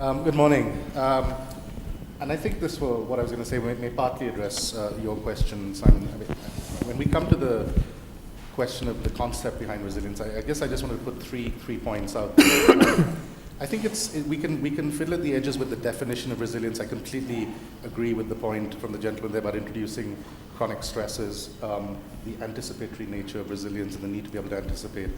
Good morning. And I think this will, what I was going to say may partly address your question, Simon. I mean, when we come to the question of the concept behind resilience, I guess I just want to put three points out there. I think we can fiddle at the edges with the definition of resilience. I completely agree with the point from the gentleman there about introducing chronic stresses, the anticipatory nature of resilience and the need to be able to anticipate.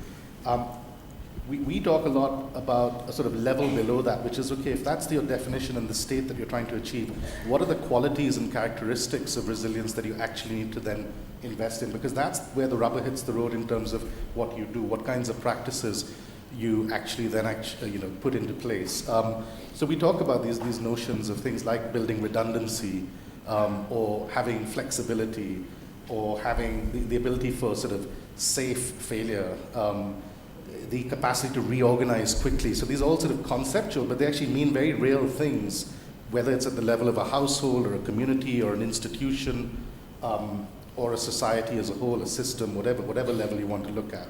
We talk a lot about a sort of level below that, which is, okay, if that's your definition and the state that you're trying to achieve, what are the qualities and characteristics of resilience that you actually need to then invest in? Because that's where the rubber hits the road in terms of what you do, what kinds of practices you actually then put into place. So we talk about these notions of things like building redundancy, or having flexibility, or having the ability for sort of safe failure, the capacity to reorganize quickly. So these are all sort of conceptual, but they actually mean very real things, whether it's at the level of a household or a community or an institution, or a society as a whole, a system, whatever level you want to look at.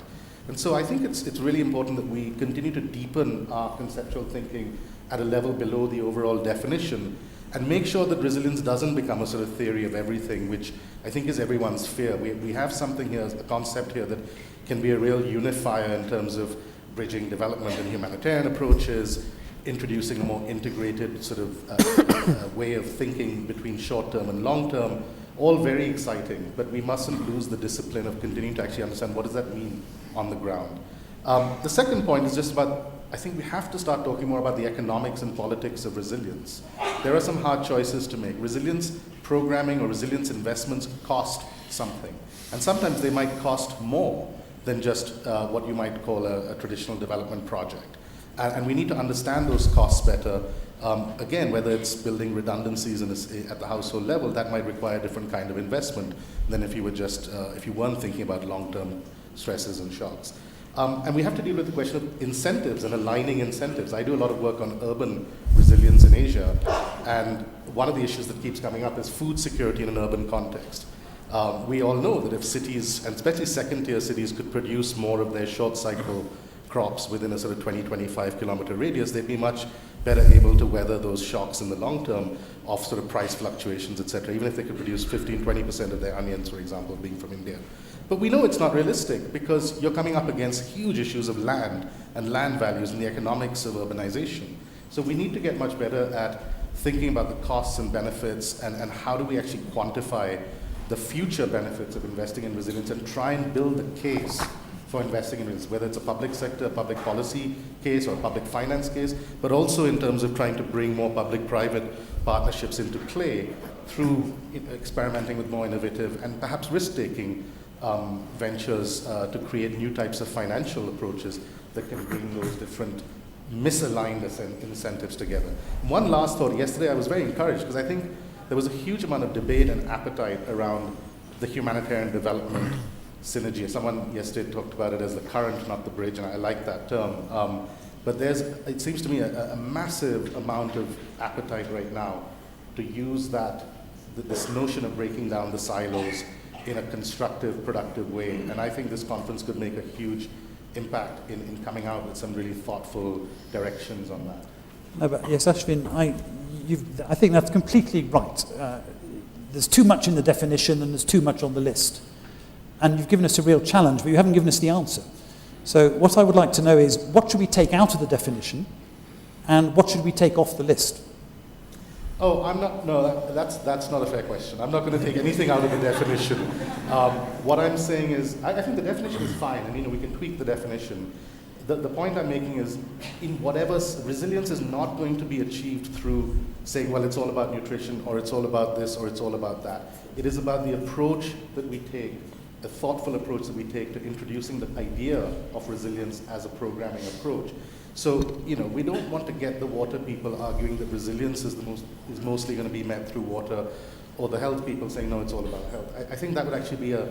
And so I think it's really important that we continue to deepen our conceptual thinking at a level below the overall definition and make sure that resilience doesn't become a sort of theory of everything, which I think is everyone's fear. We have something here, a concept here that can be a real unifier in terms of bridging development and humanitarian approaches, introducing a more integrated sort of way of thinking between short-term and long-term, all very exciting, but we mustn't lose the discipline of continuing to actually understand what does that mean on the ground. The second point is just about, I think we have to start talking more about the economics and politics of resilience. There are some hard choices to make. Resilience programming or resilience investments cost something, and sometimes they might cost more than just what you might call a traditional development project. And we need to understand those costs better. Again, whether it's building redundancies at the household level, that might require a different kind of investment than if you were just, if you weren't thinking about long-term stresses and shocks. And we have to deal with the question of incentives and aligning incentives. I do a lot of work on urban resilience in Asia, and one of the issues that keeps coming up is food security in an urban context. We all know that if cities, and especially second-tier cities, could produce more of their short-cycle crops within a sort of 20-25 kilometer radius, they'd be much better able to weather those shocks in the long term of sort of price fluctuations, et cetera, even if they could produce 15-20% of their onions, for example, being from India. But we know it's not realistic because you're coming up against huge issues of land and land values and the economics of urbanization. So we need to get much better at thinking about the costs and benefits and how do we actually quantify the future benefits of investing in resilience and try and build a case for investing in resilience, whether it's a public sector, public policy case or a public finance case, but also in terms of trying to bring more public-private partnerships into play through experimenting with more innovative and perhaps risk-taking ventures to create new types of financial approaches that can bring those different misaligned incentives together. One last thought. Yesterday I was very encouraged because I think there was a huge amount of debate and appetite around the humanitarian development synergy. Someone yesterday talked about it as the current, not the bridge, and I like that term. But it seems to me, a massive amount of appetite right now to use this notion of breaking down the silos in a constructive, productive way. And I think this conference could make a huge impact in coming out with some really thoughtful directions on that. No, but yes, Ashvin, I think that's completely right. There's too much in the definition and there's too much on the list. And you've given us a real challenge, but you haven't given us the answer. So what I would like to know is, what should we take out of the definition and what should we take off the list? That's not a fair question. I'm not going to take anything out of the definition. What I'm saying is, I think the definition is fine, and we can tweak the definition. The point I'm making is, in whatever, resilience is not going to be achieved through saying, well, it's all about nutrition, or it's all about this, or it's all about that. It is about the approach that we take, the thoughtful approach that we take to introducing the idea of resilience as a programming approach. So, we don't want to get the water people arguing that resilience is mostly going to be met through water, or the health people saying, no, it's all about health. I think that would actually be a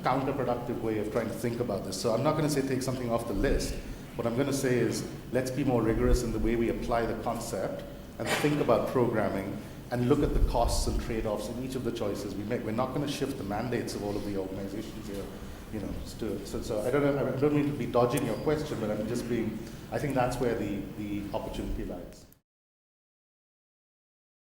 counterproductive way of trying to think about this. So I'm not going to say take something off the list. What I'm going to say is, let's be more rigorous in the way we apply the concept and think about programming and look at the costs and trade-offs in each of the choices we make. We're not going to shift the mandates of all of the organizations here. So I don't mean to be dodging your question, but I'm just I think that's where the opportunity lies.